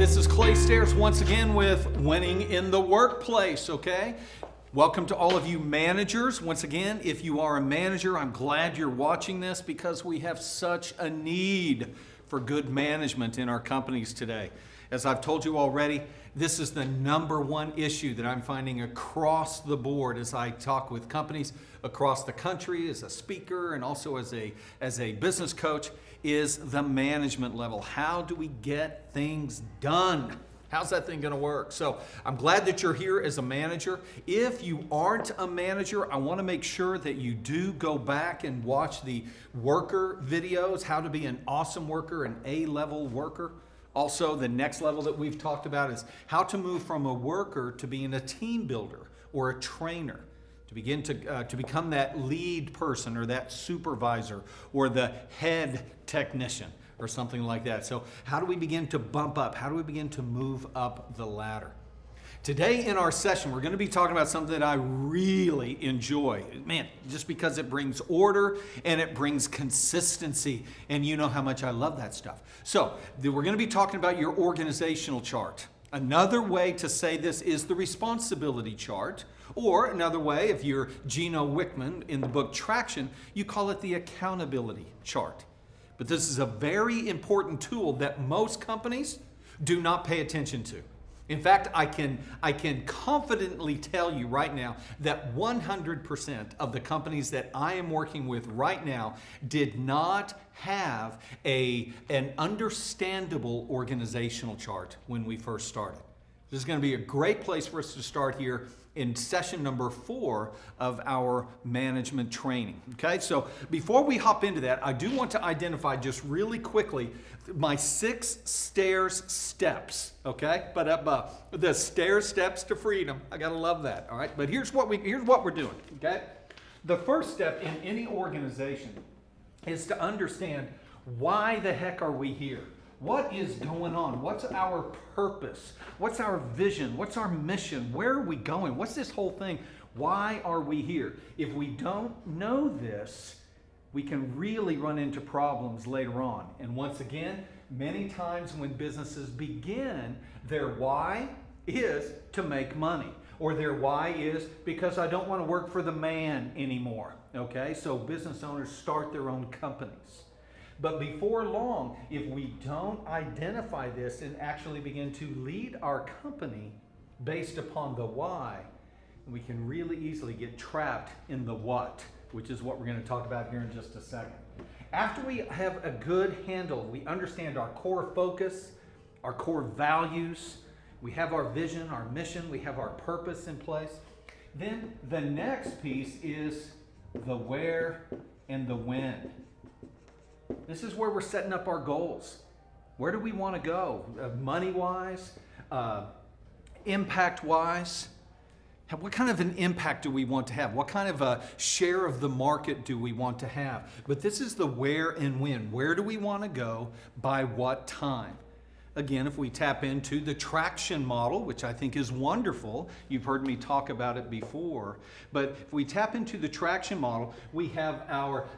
this is Clay Staires once again with Winning in the Workplace, okay? Welcome to all of you managers. Once again, if you are a manager, I'm glad you're watching this because we have such a need for good management in our companies today. As I've told you already, this is the number one issue that I'm finding across the board as I talk with companies across the country as a speaker and also as a business coach is the management level. How do we get things done? How's that thing going to work? So I'm glad that you're here as a manager. If you aren't a manager, I want to make sure that you do go back and watch the worker videos, how to be an awesome worker, an A-level worker. Also, the next level that we've talked about is how to move from a worker to being a team builder or a trainer, to begin to become that lead person or that supervisor or the head technician or something like that. So how do we begin to bump up? How do we begin to move up the ladder? Today in our session, we're going to be talking about something that I really enjoy. Man, just because it brings order and it brings consistency. And you know how much I love that stuff. So we're going to be talking about your organizational chart. Another way to say this is the responsibility chart. Or another way, if you're Gino Wickman in the book Traction, you call it the accountability chart. But this is a very important tool that most companies do not pay attention to. In fact, I can confidently tell you right now that 100% of the companies that I am working with right now did not have an understandable organizational chart when we first started. This is going to be a great place for us to start here in session number 4 of our management training. Okay, so before we hop into that, I do want to identify just really quickly my 6 stairs steps. Okay, but the stair steps to freedom. I gotta love that. All right, but here's what we're doing. Okay, the first step in any organization is to understand why the heck are we here. What is going on? What's our purpose? What's our vision? What's our mission? Where are we going? What's this whole thing? Why are we here? If we don't know this, we can really run into problems later on. And once again, many times when businesses begin, their why is to make money. Or their why is because I don't want to work for the man anymore. Okay, so business owners start their own companies. But before long, if we don't identify this and actually begin to lead our company based upon the why, we can really easily get trapped in the what, which is what we're going to talk about here in just a second. After we have a good handle, we understand our core focus, our core values, we have our vision, our mission, we have our purpose in place, then the next piece is the where and the when. This is where we're setting up our goals. Where do we want to go? Money-wise, impact-wise. What kind of an impact do we want to have? What kind of a share of the market do we want to have? But this is the where and when. Where do we want to go? By what time? Again, if we tap into the traction model, which I think is wonderful, you've heard me talk about it before, but if we tap into the traction model, we have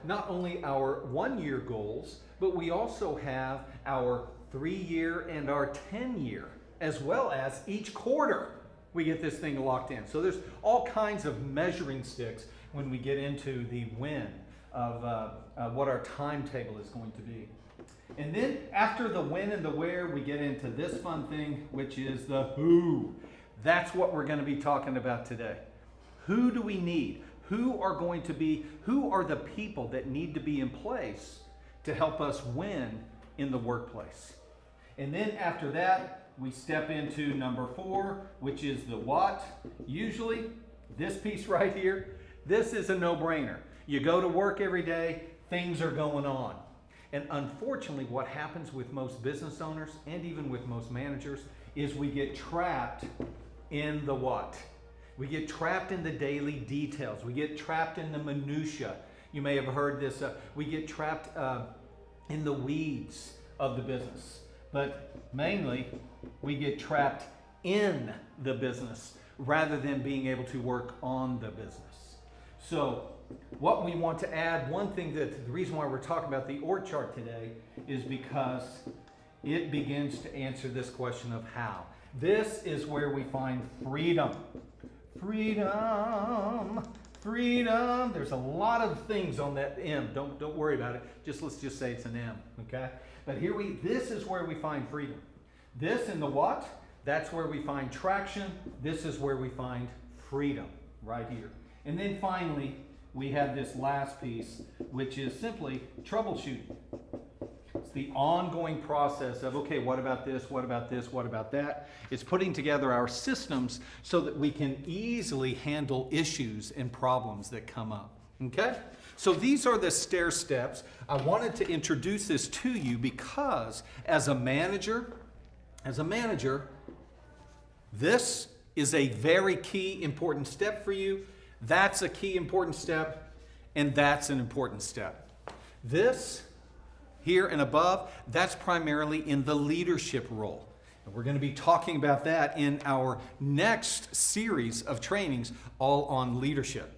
not only our 1-year goals, but we also have our 3-year and our 10-year, as well as each quarter we get this thing locked in. So there's all kinds of measuring sticks when we get into the when of what our timetable is going to be. And then after the when and the where, we get into this fun thing, which is the who. That's what we're going to be talking about today. Who do we need? Who are the people that need to be in place to help us win in the workplace? And then after that, we step into number 4, which is the what. Usually, this piece right here, this is a no-brainer. You go to work every day, things are going on. And unfortunately, what happens with most business owners and even with most managers is we get trapped in the what. We get trapped in the daily details. We get trapped in the minutia. You may have heard this. We get trapped in the weeds of the business. But mainly, we get trapped in the business rather than being able to work on the business. So what we want to add, the reason why we're talking about the org chart today is because it begins to answer this question of how. This is where we find freedom. Freedom. Freedom. There's a lot of things on that M. Don't worry about it. Let's just say it's an M, okay? But this is where we find freedom. This in the what? That's where we find traction. This is where we find freedom, right here. And then finally, we have this last piece, which is simply troubleshooting. It's the ongoing process of, okay, what about this? What about this? What about that? It's putting together our systems so that we can easily handle issues and problems that come up. Okay? So these are the stair steps. I wanted to introduce this to you because as a manager, this is a very key important step for you. That's a key important step, and that's an important step. This here and above, that's primarily in the leadership role. And we're going to be talking about that in our next series of trainings, all on leadership.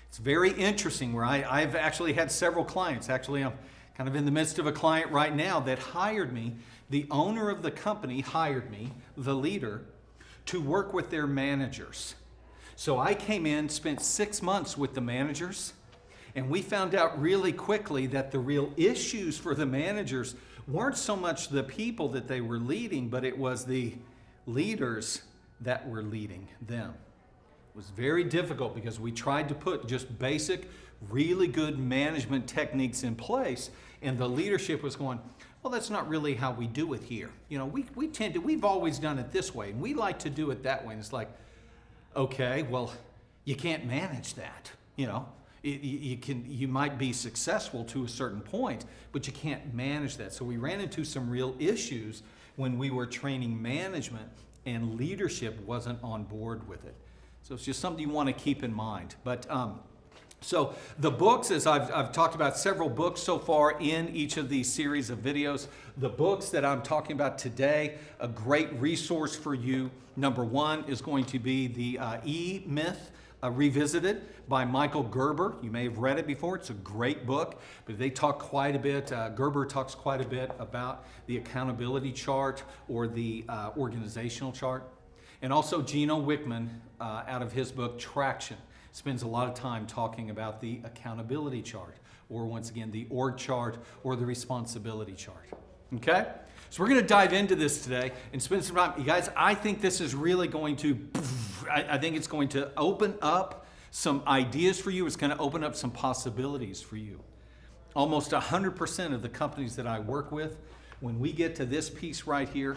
It's very interesting where I've actually had several clients. Actually, I'm kind of in the midst of a client right now that hired me. The owner of the company hired me, the leader, to work with their managers. So I came in, spent 6 months with the managers, and we found out really quickly that the real issues for the managers weren't so much the people that they were leading, but it was the leaders that were leading them. It was very difficult because we tried to put just basic, really good management techniques in place, and the leadership was going, well, that's not really how we do it here. You know, we've always done it this way, and we like to do it that way. And it's like, okay, well, you can't manage that. You know, you might be successful to a certain point, but you can't manage that. So we ran into some real issues when we were training management, and leadership wasn't on board with it. So it's just something you want to keep in mind. But so the books, as I've talked about several books so far in each of these series of videos. The books that I'm talking about today, a great resource for you. Number one is going to be the E-Myth Revisited by Michael Gerber. You may have read it before. It's a great book, but they talk quite a bit. Gerber talks quite a bit about the accountability chart or the organizational chart. And also Gino Wickman, out of his book, Traction, spends a lot of time talking about the accountability chart, or once again, the org chart or the responsibility chart. Okay? So we're going to dive into this today and spend some time. You guys, I think this is really going to, I think it's going to open up some ideas for you. It's going to open up some possibilities for you. Almost 100% of the companies that I work with, when we get to this piece right here,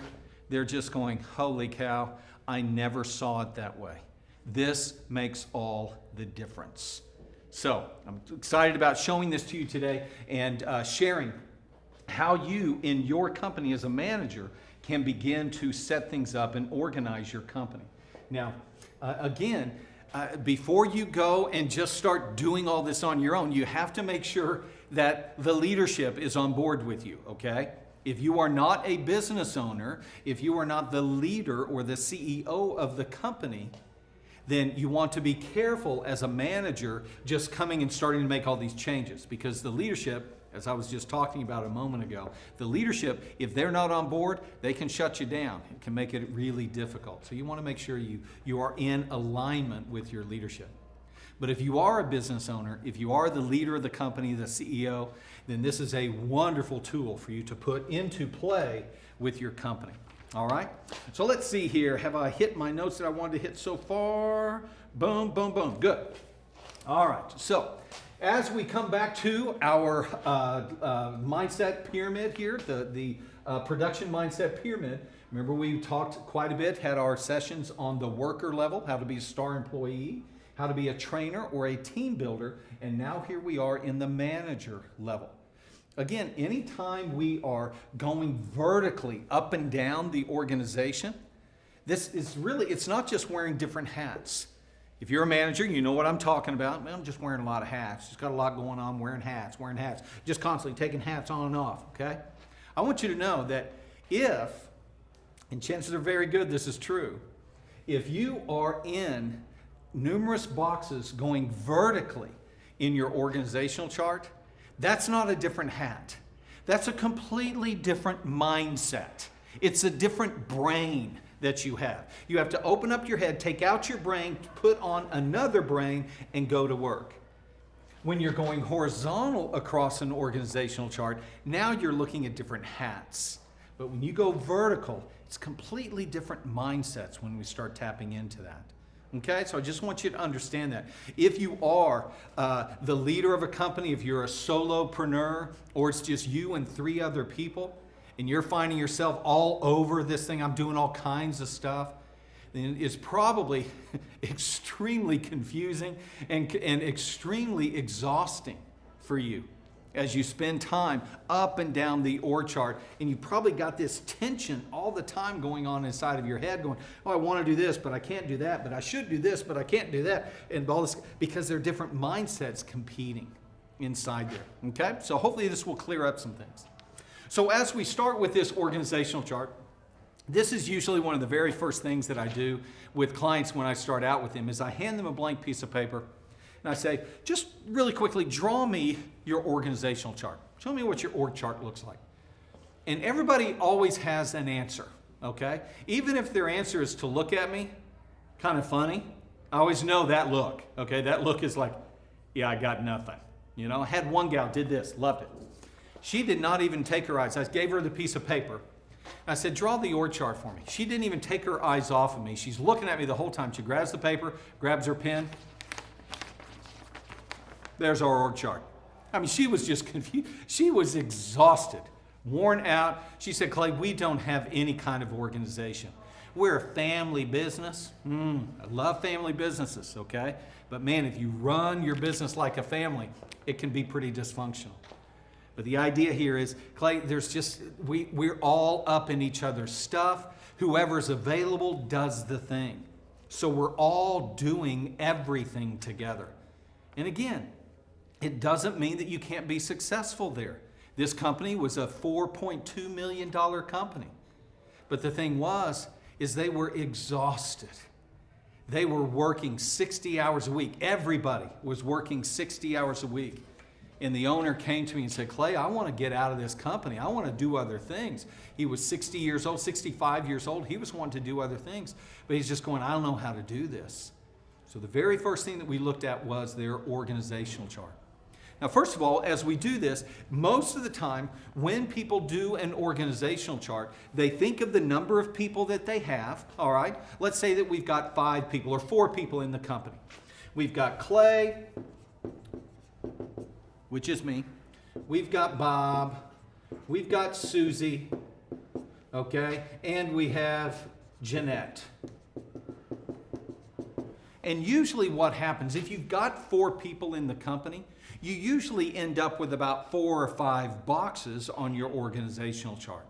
they're just going, holy cow, I never saw it that way. This makes all the difference. So I'm excited about showing this to you today and sharing how you in your company as a manager can begin to set things up and organize your company. Now, again, before you go and just start doing all this on your own, you have to make sure that the leadership is on board with you, okay? If you are not a business owner, if you are not the leader or the CEO of the company, then you want to be careful as a manager just coming and starting to make all these changes, because the leadership, as I was just talking about a moment ago, the leadership, if they're not on board, they can shut you down. It can make it really difficult. So you want to make sure you are in alignment with your leadership. But if you are a business owner, if you are the leader of the company, the CEO, then this is a wonderful tool for you to put into play with your company. All right, so let's see here. Have I hit my notes that I wanted to hit so far? Boom, boom, boom. Good. All right, so as we come back to our mindset pyramid here, the production mindset pyramid, remember we talked quite a bit, had our sessions on the worker level, how to be a star employee, how to be a trainer or a team builder, and now here we are in the manager level. Again, anytime we are going vertically up and down the organization, this is really, it's not just wearing different hats. If you're a manager, you know what I'm talking about. I'm just wearing a lot of hats. Just got a lot going on, wearing hats, just constantly taking hats on and off, okay? I want you to know that if, and chances are very good this is true, if you are in numerous boxes going vertically in your organizational chart, that's not a different hat. That's a completely different mindset. It's a different brain that you have. You have to open up your head, take out your brain, put on another brain, and go to work. When you're going horizontal across an organizational chart, now you're looking at different hats. But when you go vertical, it's completely different mindsets when we start tapping into that. Okay, so I just want you to understand that. If you are the leader of a company, if you're a solopreneur, or it's just you and 3 other people, and you're finding yourself all over this thing, I'm doing all kinds of stuff, then it's probably extremely confusing and extremely exhausting for you as you spend time up and down the org chart, and you probably got this tension all the time going on inside of your head going, oh, I want to do this, but I can't do that, but I should do this, but I can't do that, and all this, because there are different mindsets competing inside there, okay? So hopefully this will clear up some things. So as we start with this organizational chart, this is usually one of the very first things that I do with clients when I start out with them is I hand them a blank piece of paper and I say, just really quickly, draw me your organizational chart. Show me what your org chart looks like. And everybody always has an answer, okay? Even if their answer is to look at me, kind of funny, I always know that look, okay? That look is like, yeah, I got nothing. You know, I had one gal did this, loved it. She did not even take her eyes. I gave her the piece of paper. I said, draw the org chart for me. She didn't even take her eyes off of me. She's looking at me the whole time. She grabs the paper, grabs her pen. There's our org chart. I mean, she was just confused. She was exhausted, worn out. She said, Clay, we don't have any kind of organization. We're a family business. I love family businesses, okay? But man, if you run your business like a family, it can be pretty dysfunctional. But the idea here is, Clay, there's just, we're all up in each other's stuff. Whoever's available does the thing. So we're all doing everything together. And again, it doesn't mean that you can't be successful there. This company was a $4.2 million company. But the thing is they were exhausted. They were working 60 hours a week. Everybody was working 60 hours a week. And the owner came to me and said, Clay, I want to get out of this company. I want to do other things. He was 60 years old, 65 years old. He was wanting to do other things. But he's just going, I don't know how to do this. So the very first thing that we looked at was their organizational chart. Now, first of all, as we do this, most of the time when people do an organizational chart, they think of the number of people that they have, all right? Let's say that we've got 5 people or 4 people in the company. We've got Clay, which is me. We've got Bob. We've got Susie, okay? And we have Jeanette. And usually what happens, if you've got 4 people in the company, you usually end up with about 4 or 5 boxes on your organizational chart.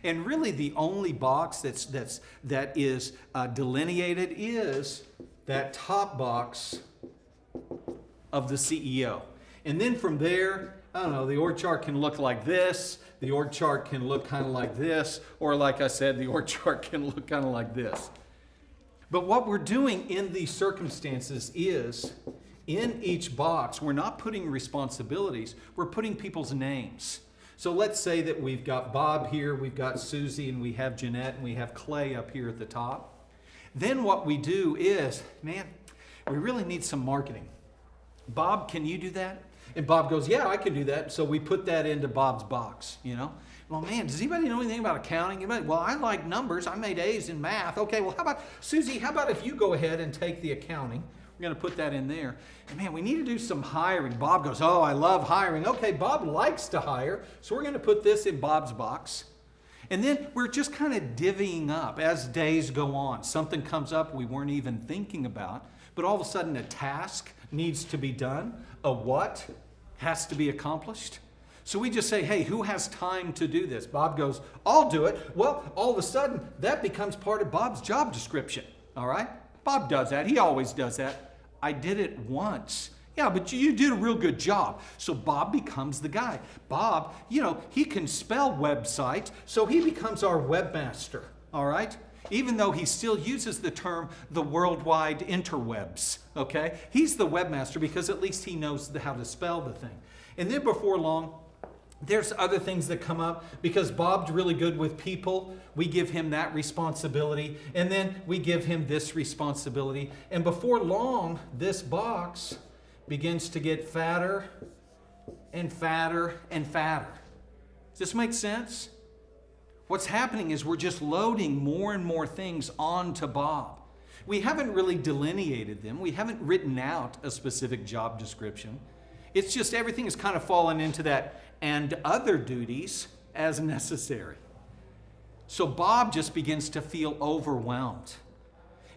And really the only box that is delineated is that top box of the CEO. And then from there, I don't know, the org chart can look like this, the org chart can look kind of like this, or like I said, the org chart can look kind of like this. But what we're doing in these circumstances is, in each box, we're not putting responsibilities, we're putting people's names. So let's say that we've got Bob here, we've got Susie, and we have Jeanette, and we have Clay up here at the top. Then what we do is, man, we really need some marketing. Bob, can you do that? And Bob goes, yeah, I can do that. So we put that into Bob's box, you know. Well, man, does anybody know anything about accounting? Anybody? Well, I like numbers. I made A's in math. Okay, well, how about, Susie, how about if you go ahead and take the accounting? We're going to put that in there. And man, we need to do some hiring. Bob goes, oh, I love hiring. Okay, Bob likes to hire. So we're going to put this in Bob's box. And then we're just kind of divvying up as days go on. Something comes up we weren't even thinking about, but all of a sudden a task needs to be done. A what has to be accomplished. So we just say, hey, who has time to do this? Bob goes, I'll do it. Well, all of a sudden, that becomes part of Bob's job description, all right? Bob does that. He always does that. I did it once. Yeah, but you did a real good job. So Bob becomes the guy. Bob, you know, he can spell website, so he becomes our webmaster, all right? Even though he still uses the term the worldwide interwebs, okay? He's the webmaster because at least he knows how to spell the thing. And then before long, There's other things that come up because Bob's really good with people. We give him that responsibility, and then we give him this responsibility. And before long, this box begins to get fatter and fatter and fatter. Does this make sense? What's happening is we're just loading more and more things onto Bob. We haven't really delineated them. We haven't written out a specific job description. It's just everything has kind of fallen into that and other duties as necessary. So Bob just begins to feel overwhelmed.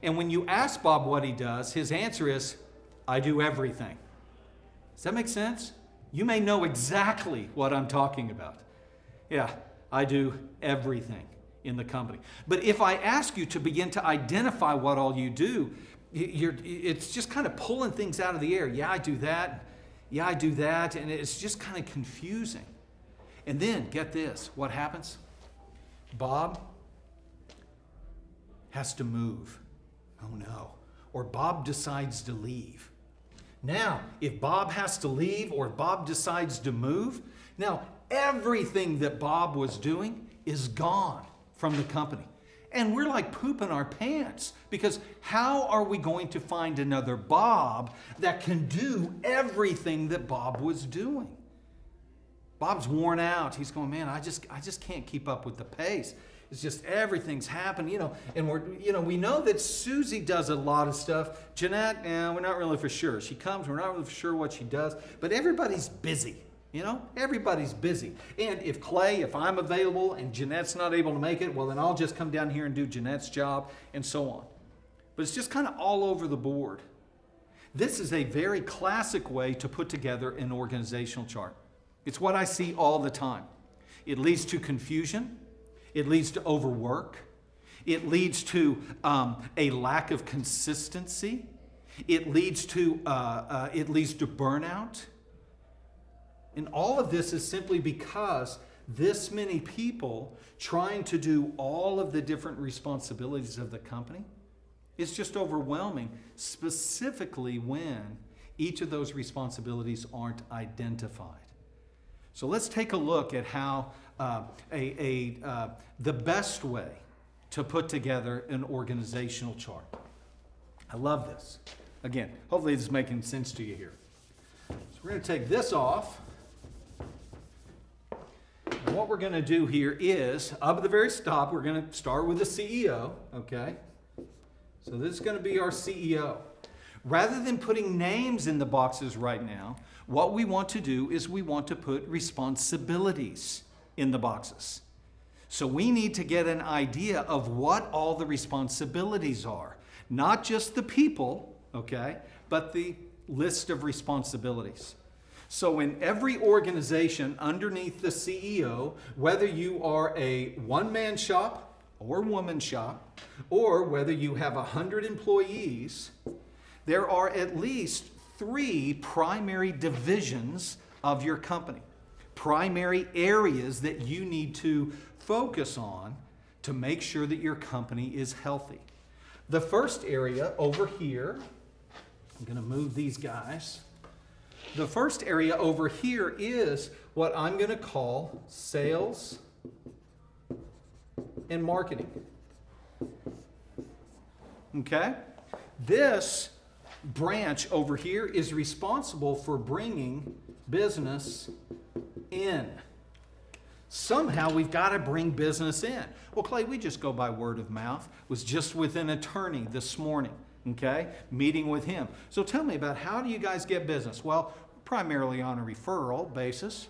And when you ask Bob what he does, his answer is, I do everything. Does that make sense? You may know exactly what I'm talking about. Yeah, I do everything in the company. But if I ask you to begin to identify what all you do, it's just kind of pulling things out of the air. Yeah, I do that. Yeah, I do that. And it's just kind of confusing. And then, get this, what happens? Bob has to move. Oh no. Or Bob decides to leave. Now, if Bob has to leave or Bob decides to move, now everything that Bob was doing is gone from the company. And we're like pooping our pants because how are we going to find another Bob that can do everything that Bob was doing? Bob's worn out. He's going, man, I just can't keep up with the pace. It's just everything's happened, and we know that Susie does a lot of stuff. Jeanette, we're not really for sure. She comes, we're not really for sure what she does, but everybody's busy. Everybody's busy. And if I'm available and Jeanette's not able to make it, well, then I'll just come down here and do Jeanette's job and so on. But it's just kind of all over the board. This is a very classic way to put together an organizational chart. It's what I see all the time. It leads to confusion. It leads to overwork. It leads to a lack of consistency. It leads to burnout. And all of this is simply because this many people trying to do all of the different responsibilities of the company is just overwhelming, specifically when each of those responsibilities aren't identified. So let's take a look at how the best way to put together an organizational chart. I love this. Again, hopefully this is making sense to you here. So we're going to take this off. And what we're going to do here is, up at the very top, we're going to start with the CEO, okay? So this is going to be our CEO. Rather than putting names in the boxes right now, what we want to do is we want to put responsibilities in the boxes. So we need to get an idea of what all the responsibilities are. Not just the people, okay, but the list of responsibilities. So in every organization underneath the CEO, whether you are a one-man shop or woman shop, or whether you have 100 employees, there are at least 3 primary divisions of your company, primary areas that you need to focus on to make sure that your company is healthy. The first area over here, I'm going to move these guys. The first area over here is what I'm going to call sales and marketing. Okay? This branch over here is responsible for bringing business in. Somehow we've got to bring business in. Well, Clay, we just go by word of mouth. Was just with an attorney this morning, okay? Meeting with him. So tell me about how do you guys get business? Well, primarily on a referral basis.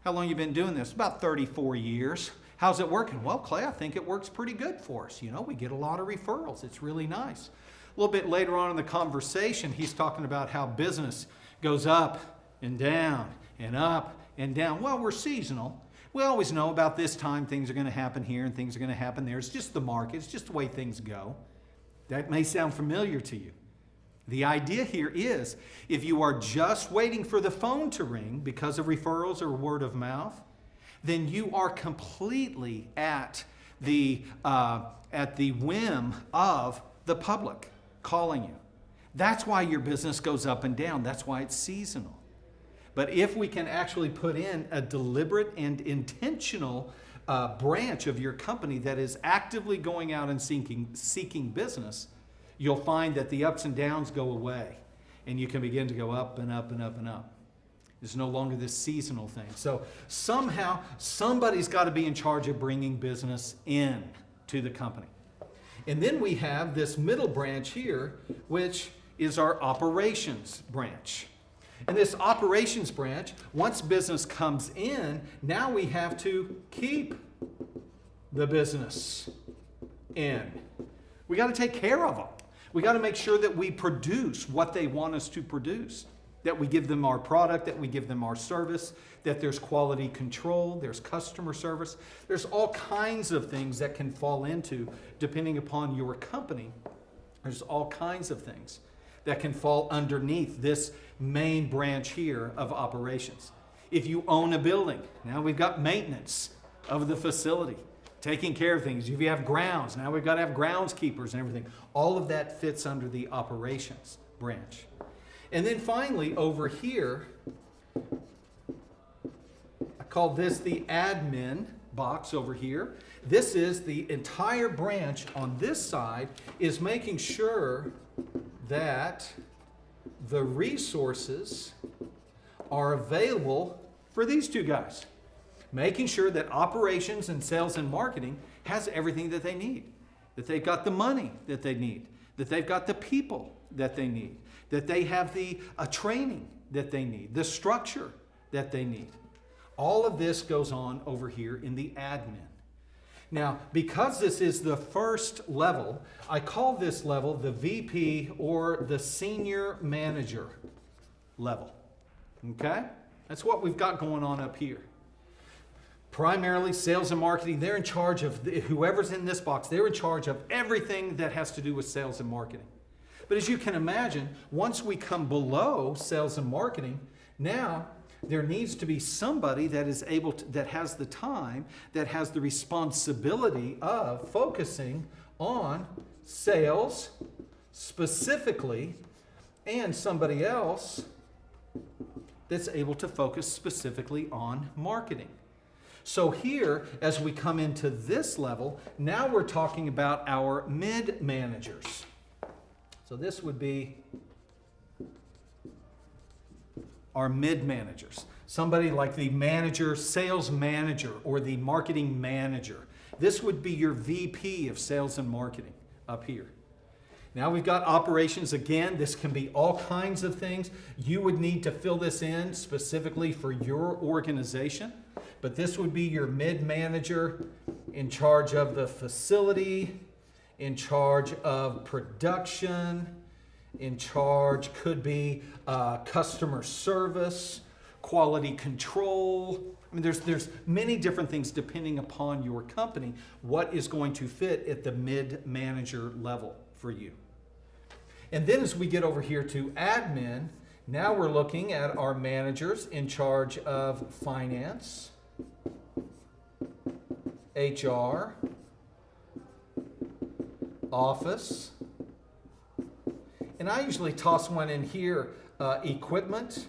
How long you been doing this? About 34 years. How's it working? Well, Clay, I think it works pretty good for us. We get a lot of referrals. It's really nice. A little bit later on in the conversation, he's talking about how business goes up and down and up and down. Well, we're seasonal. We always know about this time things are going to happen here and things are going to happen there. It's just the market. It's just the way things go. That may sound familiar to you. The idea here is if you are just waiting for the phone to ring because of referrals or word of mouth, then you are completely at the whim of the public calling you. That's why your business goes up and down. That's why it's seasonal. But if we can actually put in a deliberate and intentional branch of your company that is actively going out and seeking business, you'll find that the ups and downs go away, and you can begin to go up and up and up and up. It's no longer this seasonal thing. So somehow, somebody's got to be in charge of bringing business in to the company. And then we have this middle branch here, which is our operations branch. And this operations branch, once business comes in, now we have to keep the business in. We got to take care of them. We got to make sure that we produce what they want us to produce, that we give them our product, that we give them our service, that there's quality control, there's customer service. There's all kinds of things that can fall into, depending upon your company, there's all kinds of things that can fall underneath this main branch here of operations. If you own a building, now we've got maintenance of the facility, taking care of things. If you have grounds, now we've got to have groundskeepers and everything. All of that fits under the operations branch. And then finally, over here, I call this the admin box over here. This is the entire branch on this side is making sure that the resources are available for these two guys. Making sure that operations and sales and marketing has everything that they need, that they've got the money that they need, that they've got the people that they need, that they have the training that they need, the structure that they need. All of this goes on over here in the admin. Now, because this is the first level, I call this level the VP or the senior manager level. Okay? That's what we've got going on up here. Primarily sales and marketing, they're in charge of, whoever's in this box, they're in charge of everything that has to do with sales and marketing. But as you can imagine, once we come below sales and marketing, now there needs to be somebody that is able to, that has the time, that has the responsibility of focusing on sales specifically, and somebody else that's able to focus specifically on marketing. So here, as we come into this level, now we're talking about our mid-managers. So this would be our mid-managers. Somebody like the manager, sales manager, or the marketing manager. This would be your VP of sales and marketing up here. Now we've got operations again. This can be all kinds of things. You would need to fill this in specifically for your organization. But this would be your mid-manager in charge of the facility, in charge of production, in charge could be customer service, quality control. I mean, there's many different things depending upon your company, what is going to fit at the mid-manager level for you. And then as we get over here to admin, now we're looking at our managers in charge of finance, HR, office, and I usually toss one in here, equipment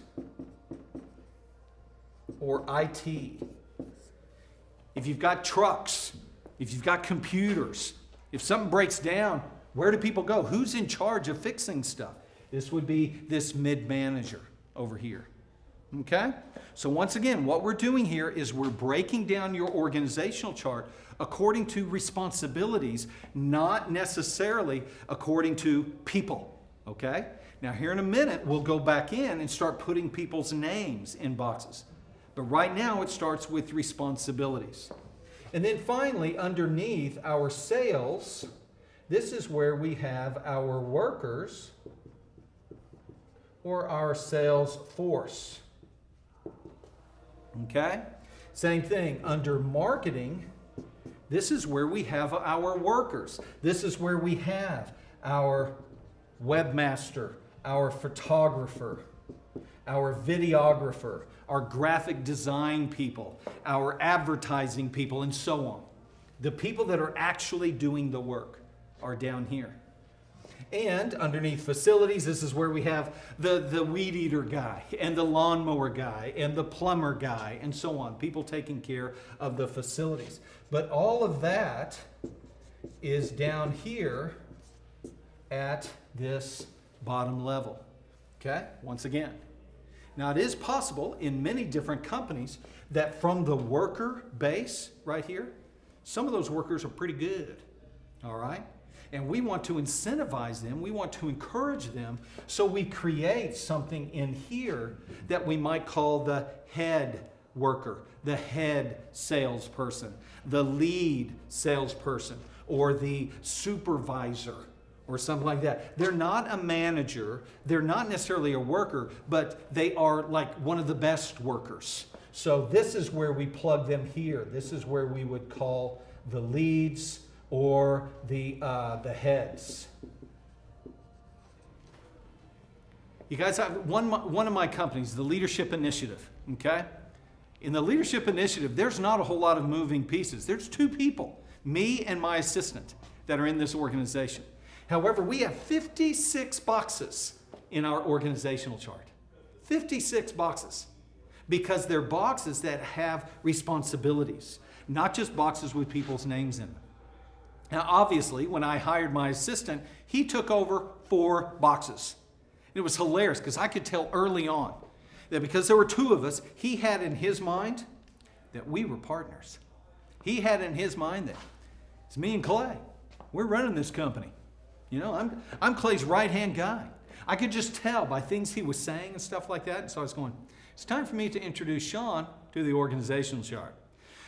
or IT. If you've got trucks, if you've got computers, if something breaks down, where do people go? Who's in charge of fixing stuff? This would be this mid-manager over here. Okay? So once again, what we're doing here is we're breaking down your organizational chart according to responsibilities, not necessarily according to people. Okay? Now here in a minute, we'll go back in and start putting people's names in boxes. But right now, it starts with responsibilities. And then finally, underneath our sales, this is where we have our workers or our sales force. Okay? Same thing. Under marketing, this is where we have our workers. This is where we have our webmaster, our photographer, our videographer, our graphic design people, our advertising people, and so on. The people that are actually doing the work are down here. And underneath facilities, this is where we have the weed eater guy and the lawnmower guy and the plumber guy and so on. People taking care of the facilities. But all of that is down here at this bottom level. Okay? Once again. Now it is possible in many different companies that from the worker base right here, some of those workers are pretty good. All right? And we want to incentivize them. We want to encourage them. So we create something in here that we might call the head worker, the head salesperson, the lead salesperson, or the supervisor, or something like that. They're not a manager. They're not necessarily a worker, but they are like one of the best workers. So this is where we plug them here. This is where we would call the leads or the heads. You guys, one of my companies, the Leadership Initiative, okay? In the Leadership Initiative, there's not a whole lot of moving pieces. There's 2 people, me and my assistant, that are in this organization. However, we have 56 boxes in our organizational chart. 56 boxes. Because they're boxes that have responsibilities, not just boxes with people's names in them. Now, obviously, when I hired my assistant, he took over 4 boxes. It was hilarious because I could tell early on that because there were 2 of us, he had in his mind that we were partners. He had in his mind that it's me and Clay. We're running this company. You know, I'm Clay's right-hand guy. I could just tell by things he was saying and stuff like that. And so I was going, it's time for me to introduce Sean to the organizational chart.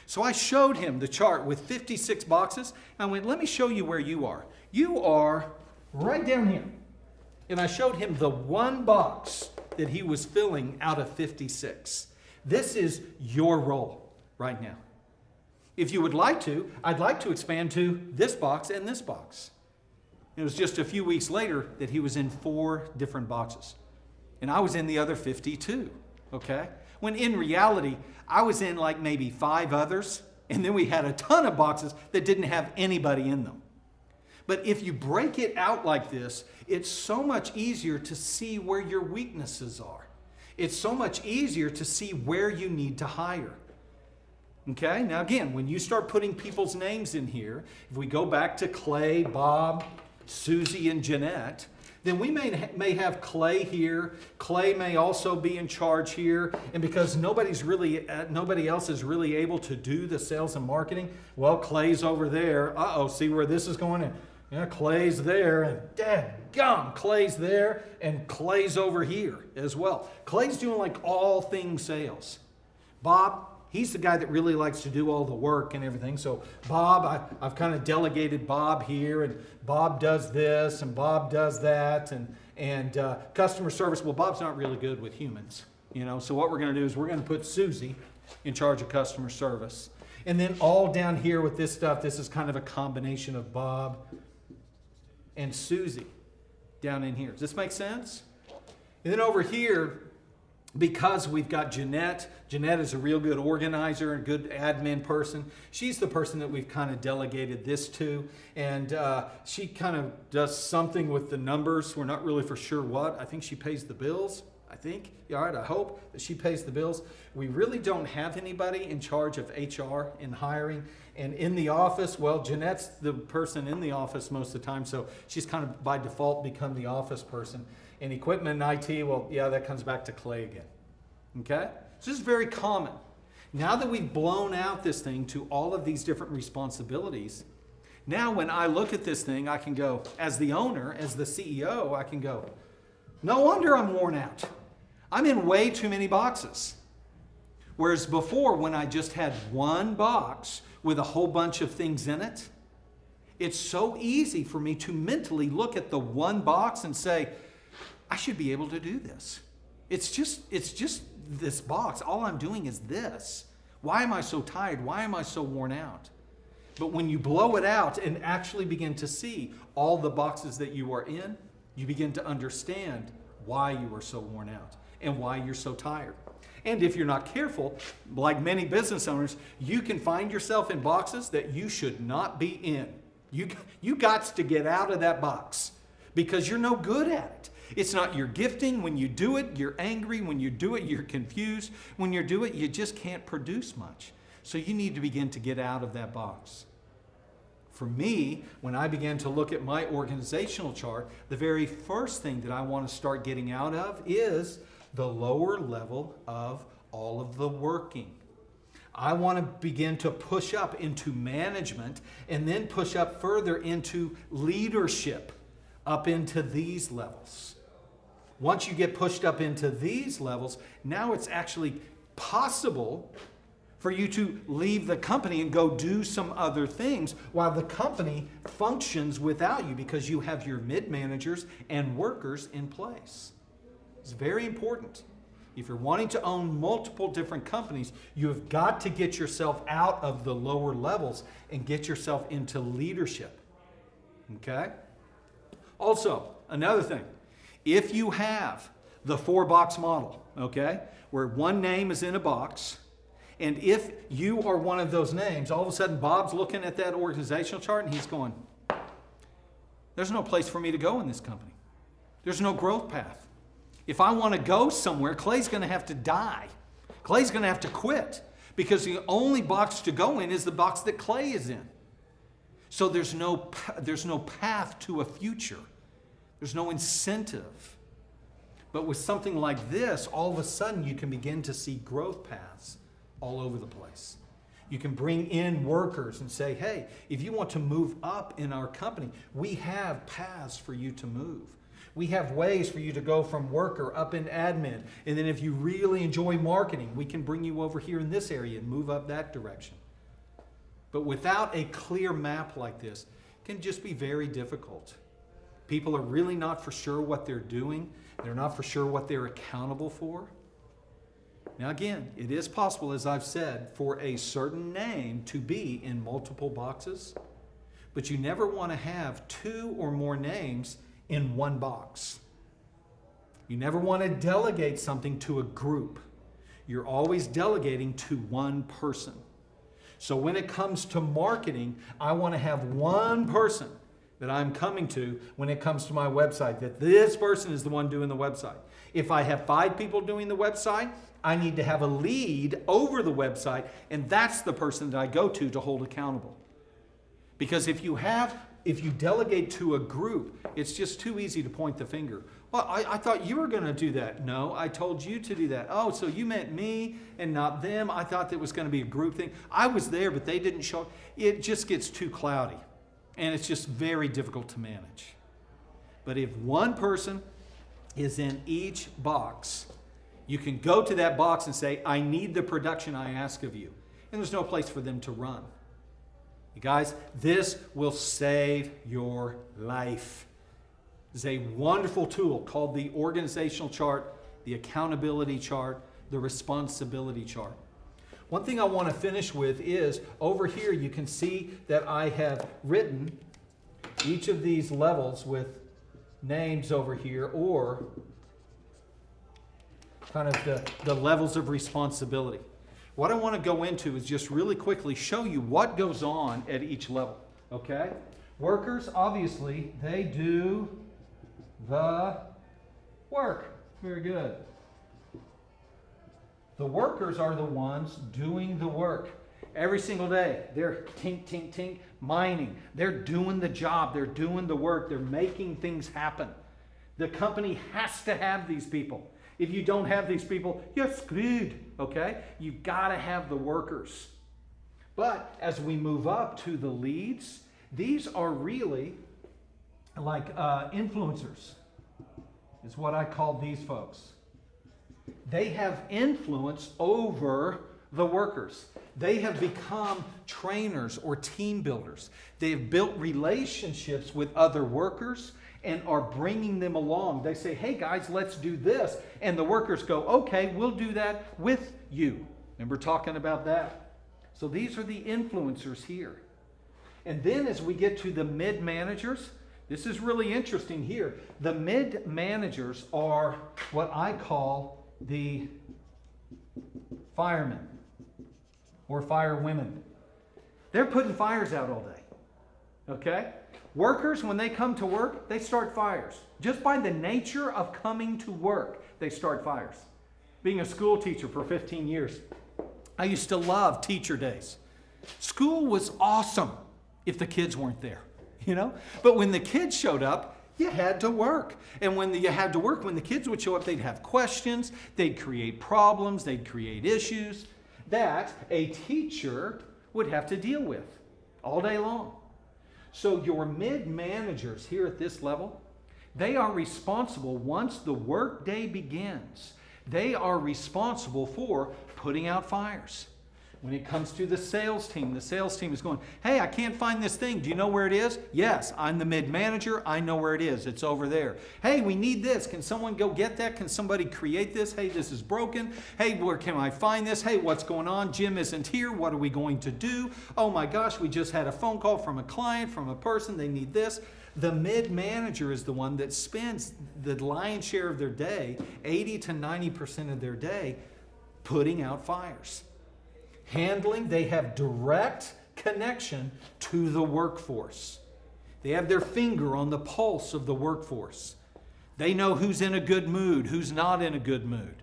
So I showed him the chart with 56 boxes. I went, let me show you where you are. You are right down here. And I showed him the 1 box that he was filling out of 56. This is your role right now. If you would like to, I'd like to expand to this box and this box. It was just a few weeks later that he was in 4 different boxes. And I was in the other 52, okay? When in reality, I was in like maybe 5 others, and then we had a ton of boxes that didn't have anybody in them. But if you break it out like this, it's so much easier to see where your weaknesses are. It's so much easier to see where you need to hire. Okay, now again, when you start putting people's names in here, if we go back to Clay, Bob, Susie, and Jeanette, then we may have Clay here. Clay may also be in charge here. And because nobody else is really able to do the sales and marketing, well, Clay's over there. Uh-oh, see where this is going? And yeah, Clay's there, and dadgum, Clay's there, and Clay's over here as well. Clay's doing like all things sales. Bob, he's the guy that really likes to do all the work and everything. So Bob, I've kind of delegated Bob here, and Bob does this, and Bob does that, and customer service. Well, Bob's not really good with humans, you know. So what we're going to do is we're going to put Susie in charge of customer service. And then all down here with this stuff, this is kind of a combination of Bob and Susie down in here. Does this make sense? And then over here, because we've got Jeanette. Jeanette is a real good organizer and good admin person. She's the person that we've kind of delegated this to. And she kind of does something with the numbers. We're not really for sure what. I think she pays the bills. I think. Yeah, all right, I hope that she pays the bills. We really don't have anybody in charge of HR and hiring. And in the office, well, Jeanette's the person in the office most of the time. So she's kind of by default become the office person. And equipment and IT, well, yeah, that comes back to Clay again. Okay? So this is very common. Now that we've blown out this thing to all of these different responsibilities, now when I look at this thing, I can go, as the owner, as the CEO, I can go, no wonder I'm worn out. I'm in way too many boxes. Whereas before, when I just had one box with a whole bunch of things in it, it's so easy for me to mentally look at the one box and say, I should be able to do this. It's just this box. All I'm doing is this. Why am I so tired? Why am I so worn out? But when you blow it out and actually begin to see all the boxes that you are in, you begin to understand why you are so worn out and why you're so tired. And if you're not careful, like many business owners, you can find yourself in boxes that you should not be in. You got to get out of that box. because you're no good at it. It's not your gifting. When you do it, you're angry. When you do it, you're confused. When you do it, you just can't produce much. So you need to begin to get out of that box. For me, when I began to look at my organizational chart, the very first thing that I want to start getting out of is the lower level of all of the working. I want to begin to push up into management and then push up further into leadership, up into these levels. Once you get pushed up into these levels, now it's actually possible for you to leave the company and go do some other things while the company functions without you, because you have your mid-managers and workers in place. It's very important. If you're wanting to own multiple different companies, you have got to get yourself out of the lower levels and get yourself into leadership. Okay? Also, another thing, if you have the 4-box model, okay, where one name is in a box, and if you are one of those names, all of a sudden Bob's looking at that organizational chart and he's going, there's no place for me to go in this company. There's no growth path. If I want to go somewhere, Clay's going to have to die. Clay's going to have to quit, because the only box to go in is the box that Clay is in. So there's no path to a future. There's no incentive. But with something like this, all of a sudden you can begin to see growth paths all over the place. You can bring in workers and say, hey, if you want to move up in our company, we have paths for you to move. We have ways for you to go from worker up in admin. And then if you really enjoy marketing, we can bring you over here in this area and move up that direction. But without a clear map like this, it can just be very difficult. People are really not for sure what they're doing. They're not for sure what they're accountable for. Now again, it is possible, as I've said, for a certain name to be in multiple boxes, but you never want to have 2 or more names in one box. You never want to delegate something to a group. You're always delegating to one person. So when it comes to marketing, I want to have one person that I'm coming to when it comes to my website, that this person is the one doing the website. If I have 5 people doing the website, I need to have a lead over the website, and that's the person that I go to hold accountable. Because if you delegate to a group, it's just too easy to point the finger. Well, I thought you were going to do that. No, I told you to do that. Oh, so you meant me and not them. I thought that was going to be a group thing. I was there, but they didn't show. It just gets too cloudy, and it's just very difficult to manage. But if one person is in each box, you can go to that box and say, I need the production I ask of you. And there's no place for them to run. You guys, this will save your life. This is a wonderful tool called the organizational chart, the accountability chart, the responsibility chart. One thing I want to finish with is, over here you can see that I have written each of these levels with names over here, or kind of the levels of responsibility. What I want to go into is just really quickly show you what goes on at each level, okay? Workers, obviously, they do the work. Very good. The workers are the ones doing the work. Every single day, they're tink, tink, tink, mining. They're doing the job. They're doing the work. They're making things happen. The company has to have these people. If you don't have these people, you're screwed, okay? You've got to have the workers. But as we move up to the leads, these are really like influencers, is what I call these folks. They have influence over the workers. They have become trainers or team builders. They have built relationships with other workers and are bringing them along. They say, hey guys, let's do this. And the workers go, okay, we'll do that with you. Remember talking about that? So these are the influencers here. And then as we get to the mid-managers, this is really interesting here. The mid-managers are what I call the firemen or firewomen. They're putting fires out all day. Okay? Workers, when they come to work, they start fires. Just by the nature of coming to work, they start fires. Being a school teacher for 15 years, I used to love teacher days. School was awesome if the kids weren't there, you know? But when the kids showed up, you had to work. And when you had to work, when the kids would show up, they'd have questions, they'd create problems, they'd create issues that a teacher would have to deal with all day long. So your mid-managers here at this level, they are responsible once the work day begins. They are responsible for putting out fires. When it comes to the sales team is going, hey, I can't find this thing. Do you know where it is? Yes, I'm the mid-manager. I know where it is. It's over there. Hey, we need this. Can someone go get that? Can somebody create this? Hey, this is broken. Hey, where can I find this? Hey, what's going on? Jim isn't here. What are we going to do? Oh my gosh, we just had a phone call from a client, from a person. They need this. The mid-manager is the one that spends the lion's share of their day, 80 to 90% of their day, putting out fires. Handling, they have direct connection to the workforce. They have their finger on the pulse of the workforce. They know who's in a good mood, who's not in a good mood.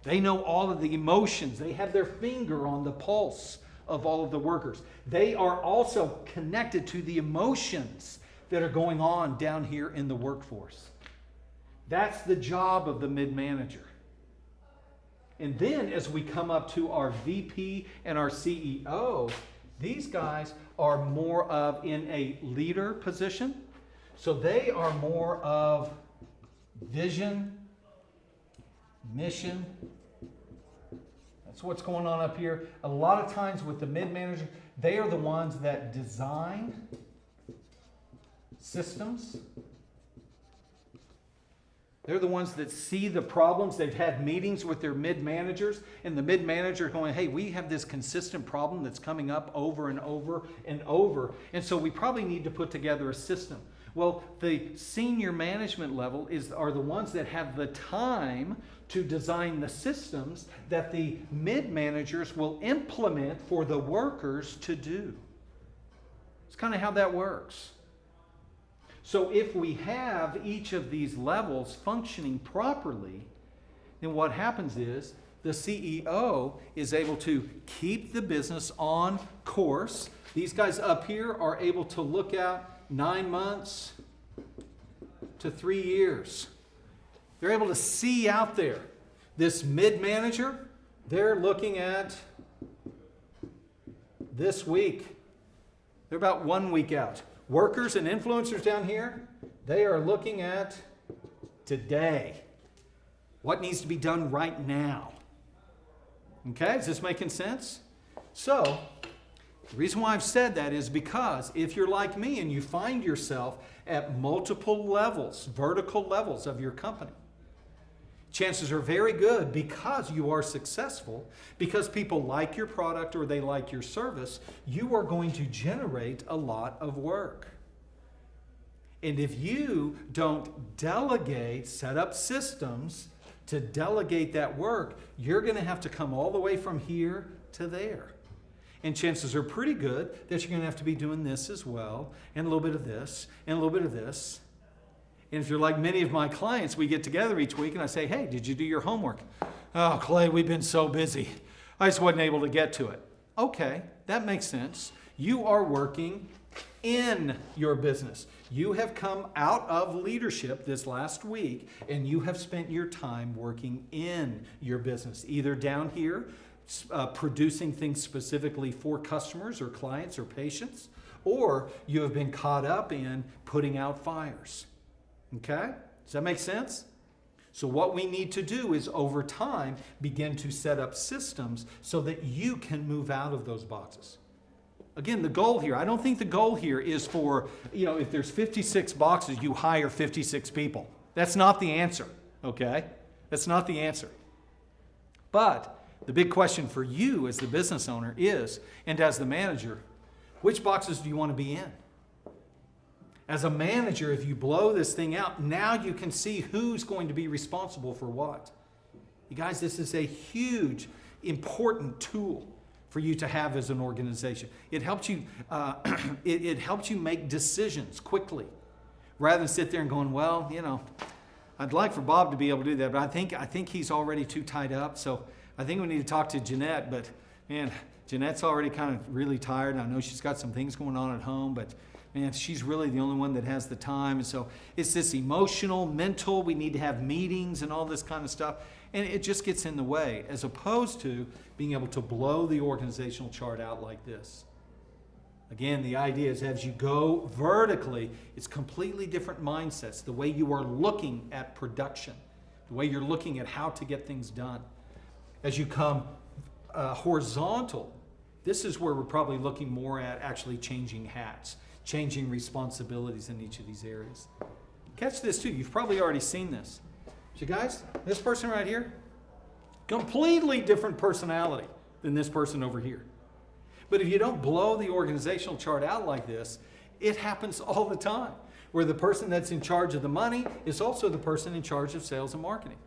They know all of the emotions. They have their finger on the pulse of all of the workers. They are also connected to the emotions that are going on down here in the workforce. That's the job of the mid-manager. And then as we come up to our VP and our CEO, these guys are more of in a leader position. So they are more of vision, mission. That's what's going on up here. A lot of times with the mid-manager, they are the ones that design systems. They're the ones that see the problems. They've had meetings with their mid-managers, and the mid-manager going, hey, we have this consistent problem that's coming up over and over and over, and so we probably need to put together a system. Well, the senior management level are the ones that have the time to design the systems that the mid-managers will implement for the workers to do. It's kind of how that works. So if we have each of these levels functioning properly, then what happens is the CEO is able to keep the business on course. These guys up here are able to look out 9 months to 3 years. They're able to see out there. This mid-manager, they're looking at this week. They're about 1 week out. Workers and influencers down here, they are looking at today. What needs to be done right now? Okay, is this making sense? So, the reason why I've said that is because if you're like me and you find yourself at multiple levels, vertical levels of your company, chances are very good because you are successful, because people like your product or they like your service, you are going to generate a lot of work. And if you don't delegate, set up systems to delegate that work, you're going to have to come all the way from here to there. And chances are pretty good that you're going to have to be doing this as well, and a little bit of this, and a little bit of this. And if you're like many of my clients, we get together each week and I say, hey, did you do your homework? Oh, Clay, we've been so busy. I just wasn't able to get to it. Okay, that makes sense. You are working in your business. You have come out of leadership this last week and you have spent your time working in your business, either down here, producing things specifically for customers or clients or patients, or you have been caught up in putting out fires. Okay? Does that make sense? So what we need to do is over time begin to set up systems so that you can move out of those boxes. Again, the goal here, I don't think the goal here is for, if there's 56 boxes, you hire 56 people. That's not the answer, okay? That's not the answer. But the big question for you as the business owner is, and as the manager, which boxes do you want to be in? As a manager, if you blow this thing out, now you can see who's going to be responsible for what. You guys, this is a huge, important tool for you to have as an organization. It helps you, it helps you make decisions quickly, rather than sit there and going, well, I'd like for Bob to be able to do that, but I think he's already too tied up. So I think we need to talk to Jeanette. But man, Jeanette's already kind of really tired. I know she's got some things going on at home, but man, she's really the only one that has the time. And so it's this emotional, mental, we need to have meetings and all this kind of stuff. And it just gets in the way, as opposed to being able to blow the organizational chart out like this. Again, the idea is as you go vertically, it's completely different mindsets. The way you are looking at production, the way you're looking at how to get things done. As you come horizontal, this is where we're probably looking more at actually changing hats, changing responsibilities in each of these areas. Catch this too. You've probably already seen this. So guys, this person right here, completely different personality than this person over here. But if you don't blow the organizational chart out like this, it happens all the time, where the person that's in charge of the money is also the person in charge of sales and marketing.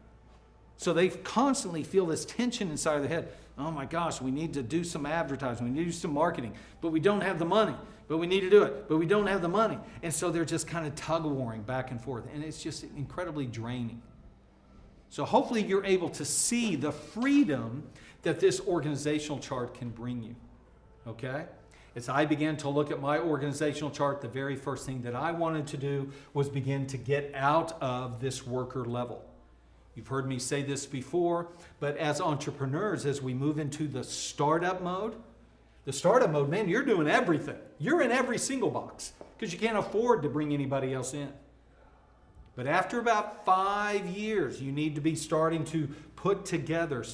So they constantly feel this tension inside of their head. Oh my gosh, we need to do some advertising, we need to do some marketing, but we don't have the money. But we need to do it, but we don't have the money. And so they're just kind of tug-warring back and forth. And it's just incredibly draining. So hopefully you're able to see the freedom that this organizational chart can bring you. Okay? As I began to look at my organizational chart, the very first thing that I wanted to do was begin to get out of this worker level. You've heard me say this before, but as entrepreneurs, as we move into the startup mode, man, you're doing everything. You're in every single box because you can't afford to bring anybody else in. But after about 5 years, you need to be starting to put together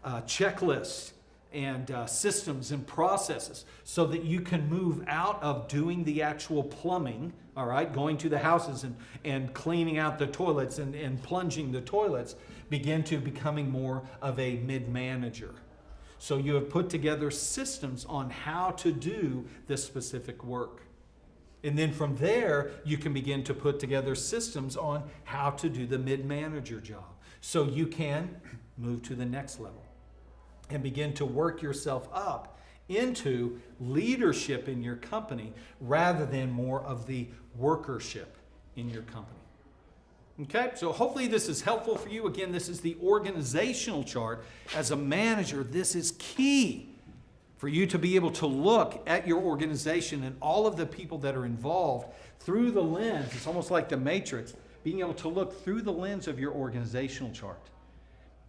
checklists and systems and processes so that you can move out of doing the actual plumbing, all right, going to the houses and cleaning out the toilets and plunging the toilets, begin to becoming more of a mid-manager. So you have put together systems on how to do this specific work. And then from there, you can begin to put together systems on how to do the mid-manager job. So you can move to the next level and begin to work yourself up into leadership in your company rather than more of the workership in your company. Okay, so hopefully this is helpful for you. Again, this is the organizational chart. As a manager, this is key for you to be able to look at your organization and all of the people that are involved through the lens. It's almost like the Matrix, being able to look through the lens of your organizational chart.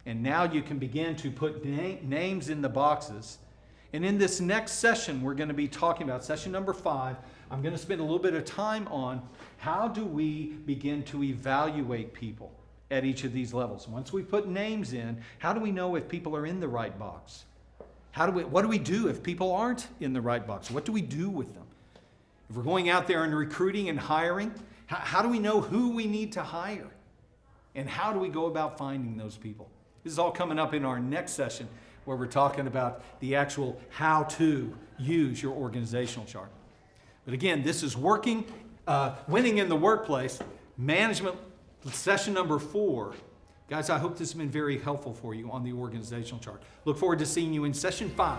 And now you can begin to put names in the boxes. And in this next session, we're going to be talking about session number 5. I'm going to spend a little bit of time on how do we begin to evaluate people at each of these levels. Once we put names in, how do we know if people are in the right box? What do we do if people aren't in the right box? What do we do with them? If we're going out there and recruiting and hiring, how do we know who we need to hire? And how do we go about finding those people? This is all coming up in our next session where we're talking about the actual how to use your organizational chart. But again, this is winning in the workplace, management session number 4. Guys, I hope this has been very helpful for you on the organizational chart. Look forward to seeing you in session 5.